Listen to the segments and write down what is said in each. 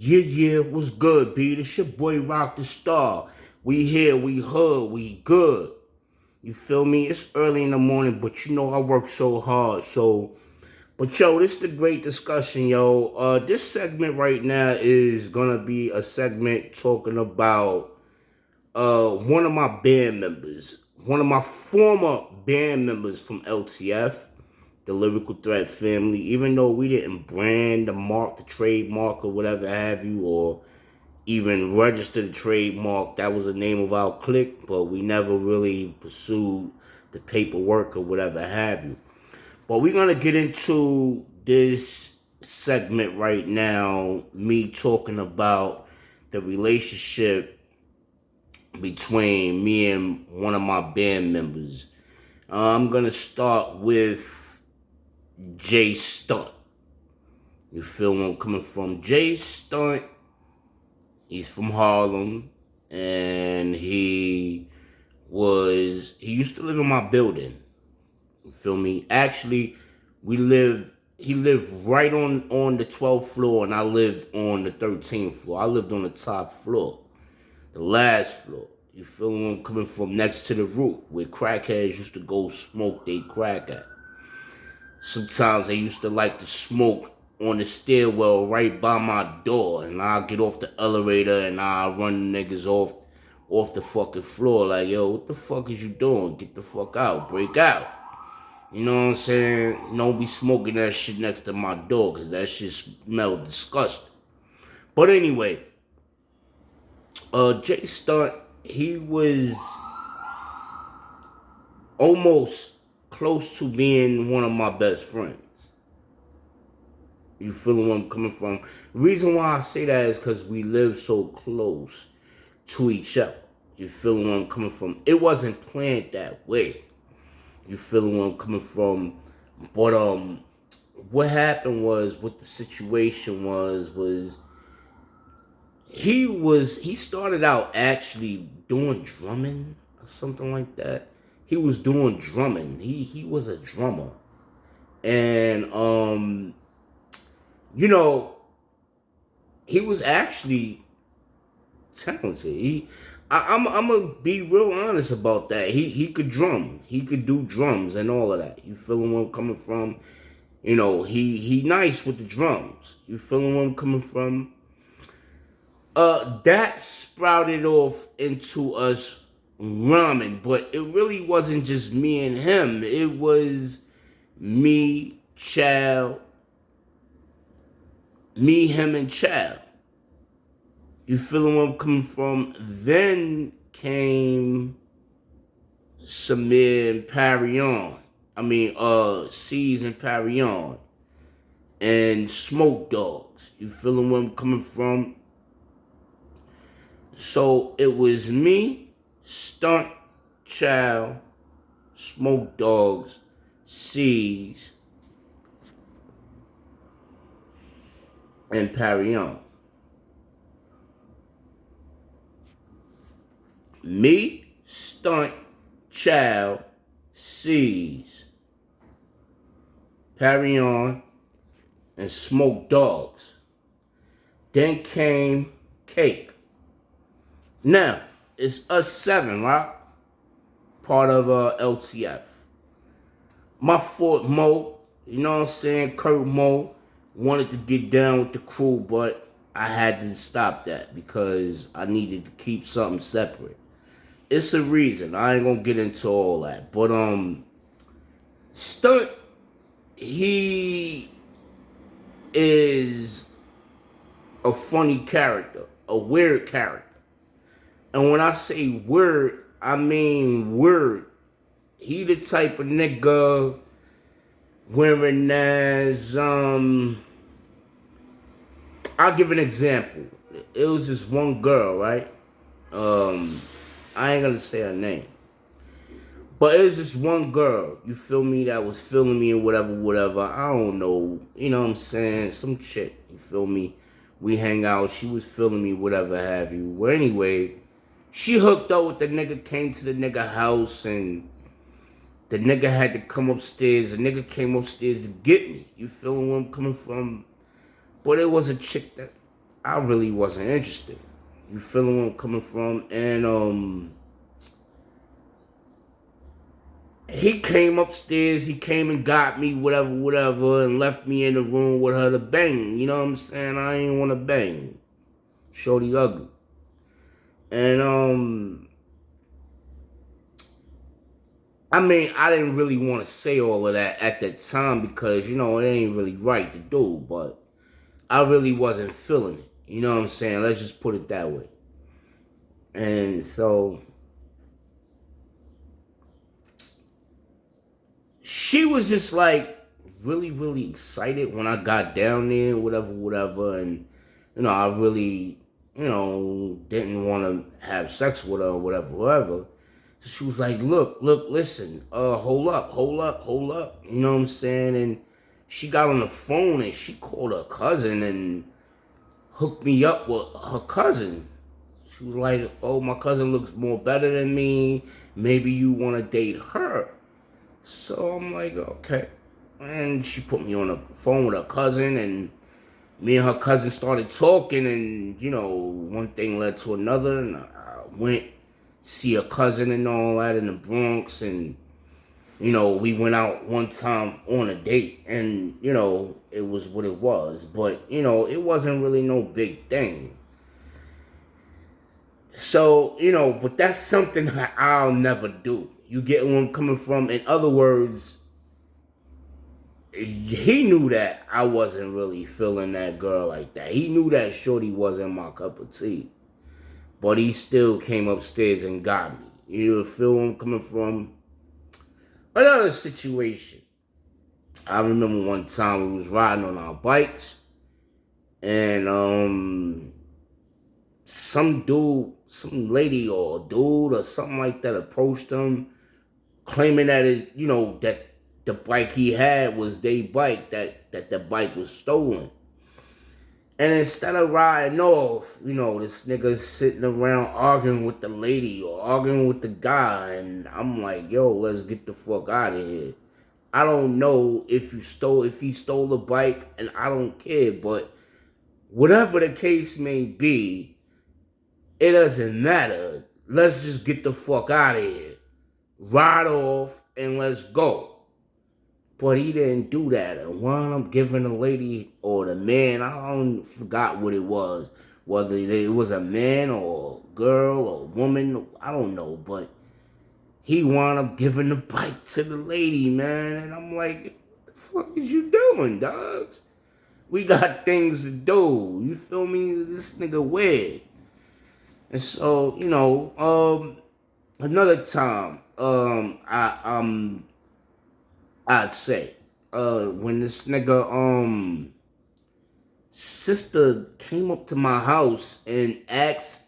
Yeah, what's good, B? This your boy Rocdastar. We here, we hood, we good. You feel me? It's early in the morning, but you know I work so hard. But yo, this is the great discussion, yo. This segment right now is gonna be a segment talking about one of my band members, one of my former band members from L.T.F, the Lyrical Threat family. Even though we didn't brand the mark, the trademark, or whatever have you, or even register the trademark, that was the name of our clique, but we never really pursued the paperwork or whatever have you. But we're gonna get into this segment right now, me talking about the relationship between me and one of my band members. I'm gonna start with Jay Stunt. You feel where I'm coming from? Jay Stunt, he's from Harlem, and he used to live in my building. You feel me? Actually, he lived right on the 12th floor, and I lived on the 13th floor. I lived on the top floor, the last floor. You feel me? I'm coming from next to the roof, where crackheads used to go smoke they crack at. Sometimes they used to like to smoke on the stairwell right by my door, and I'll get off the elevator and I'll run niggas off the fucking floor like, yo, what the fuck is you doing? Get the fuck out, break out. You know what I'm saying? Don't be smoking that shit next to my door, cause that shit smell disgusting. But anyway, Jay Stunt, he was almost close to being one of my best friends. You feeling where I'm coming from? The reason why I say that is because we live so close to each other. You feeling where I'm coming from? It wasn't planned that way. You feeling where I'm coming from? But what happened was, what the situation was he started out actually doing drumming or something like that. He was doing drumming. He was a drummer, and you know, he was actually talented. I'm gonna be real honest about that. He could drum. He could do drums and all of that. You feeling where I'm coming from? You know, he nice with the drums. You feeling where I'm coming from? That sprouted off into us rhyming, but it really wasn't just me and him. It was me, Child, me, him, and Child. You feeling where I'm coming from? Then came Samir and Parion. C's and Parion. And Smoke Dogs. You feeling where I'm coming from? So it was me, Stunt, Child, Smoke Dogs, C's, and Parion. Me, Stunt, Child, C's, Parion, and Smoke Dogs. Then came Cake. Now, it's us seven, right? Part of L.T.F. My Fort Mo, you know what I'm saying? Kurt Mo wanted to get down with the crew, but I had to stop that because I needed to keep something separate. It's a reason. I ain't gonna get into all that. But Stunt, he is a funny character, a weird character. And when I say weird, I mean weird. He the type of nigga wearing as I'll give an example. It was this one girl, right? I ain't gonna say her name. But it was this one girl, you feel me, that was feeling me or whatever. I don't know. You know what I'm saying? Some chick, you feel me? We hang out, she was feeling me, whatever have you. Well, anyway, she hooked up with the nigga, came to the nigga house, and the nigga had to come upstairs. The nigga came upstairs to get me. You feeling where I'm coming from? But it was a chick that I really wasn't interested. You feeling where I'm coming from? And he came upstairs, he came and got me, whatever, and left me in the room with her to bang. You know what I'm saying? I ain't wanna bang. Shorty ugly. And I mean, I didn't really want to say all of that at that time because, it ain't really right to do, but I really wasn't feeling it. You know what I'm saying? Let's just put it that way. And so she was just like really, really excited when I got down there, whatever. And, I really, didn't want to have sex with her or whatever. So she was like, look, listen, hold up. You know what I'm saying? And she got on the phone and she called her cousin and hooked me up with her cousin. She was like, oh, my cousin looks more better than me. Maybe you want to date her. So I'm like, okay. And she put me on the phone with her cousin, and me and her cousin started talking, and, one thing led to another, and I went see her cousin and all that in the Bronx, and, we went out one time on a date, and, it was what it was, but, it wasn't really no big thing. So, but that's something that I'll never do. You get where I'm coming from? In other words, he knew that I wasn't really feeling that girl like that. He knew that shorty wasn't my cup of tea. But he still came upstairs and got me. You feel where I'm coming from? Another situation. I remember one time we was riding on our bikes, and some lady or dude or something like that approached him, claiming that that the bike he had was their bike, that the bike was stolen. And instead of riding off, this nigga's sitting around arguing with the lady or arguing with the guy, and I'm like, yo, let's get the fuck out of here. I don't know if he stole the bike, and I don't care, but whatever the case may be, it doesn't matter. Let's just get the fuck out of here. Ride off and let's go. But he didn't do that. And while I'm giving the lady or the man, I forgot what it was. Whether it was a man or a girl or a woman, I don't know. But he wound up giving the bike to the lady, man. And I'm like, what the fuck is you doing, dogs? We got things to do. You feel me? This nigga weird. And so, another time, I'd say, when this nigga, sister came up to my house and asked,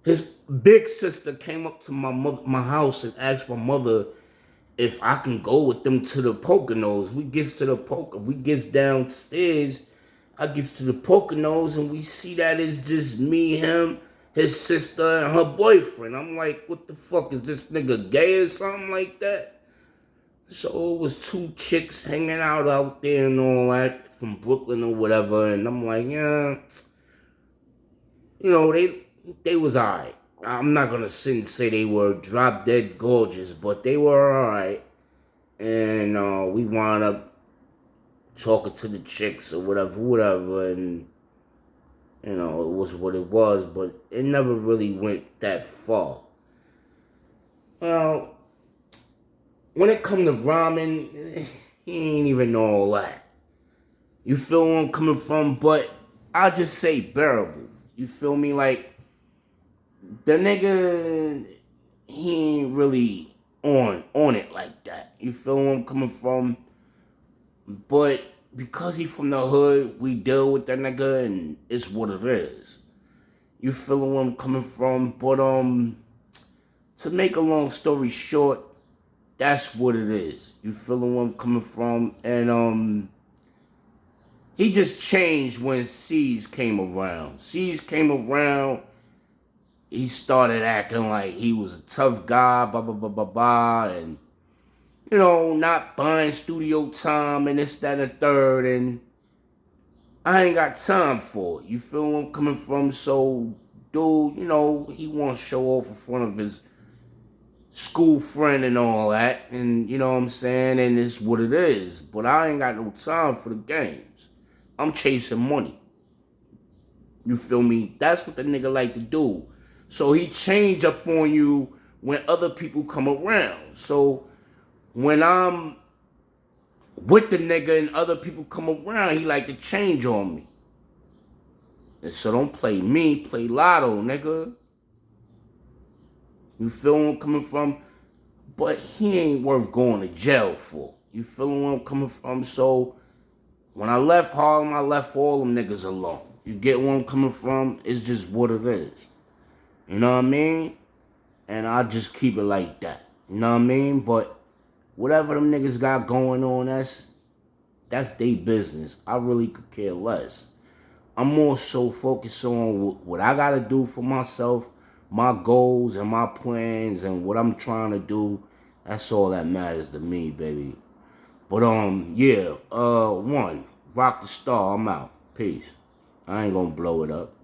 his big sister came up to my house and asked my mother if I can go with them to the Poconos. We gets downstairs, I gets to the Poconos, and we see that it's just me, him, his sister, and her boyfriend. I'm like, what the fuck, is this nigga gay or something like that? So it was two chicks hanging out there and all that from Brooklyn or whatever. And I'm like, yeah, they was alright. I'm not going to sit and say they were drop dead gorgeous, but they were alright. And we wound up talking to the chicks or whatever. And, it was what it was, but it never really went that far. Well, when it come to ramen, he ain't even know all that. You feel where I'm coming from? But I'll just say bearable. You feel me? Like, the nigga, he ain't really on it like that. You feel where I'm coming from? But because he from the hood, we deal with that nigga, and it's what it is. You feel where I'm coming from? But to make a long story short, that's what it is. You feeling where I'm coming from? And he just changed when C's came around. C's came around, he started acting like he was a tough guy, and not buying studio time and this, that, and the third. And I ain't got time for it. You feel where I'm coming from? So, dude, you know, he wants to show off in front of his school friend and all that. And, you know what I'm saying? And it's what it is. But I ain't got no time for the games. I'm chasing money. You feel me? That's what the nigga like to do. So he change up on you when other people come around. So when I'm with the nigga and other people come around, he like to change on me. And so don't play me, play Lotto, nigga. You feel where I'm coming from? But he ain't worth going to jail for. You feel where I'm coming from? So when I left Harlem, I left all them niggas alone. You get where I'm coming from? It's just what it is. You know what I mean? And I just keep it like that. You know what I mean? But whatever them niggas got going on, that's their business. I really could care less. I'm more so focused on what I gotta do for myself, my goals and my plans and what I'm trying to do. That's all that matters to me, baby. But yeah, Rocdastar, I'm out. Peace. I ain't gonna blow it up.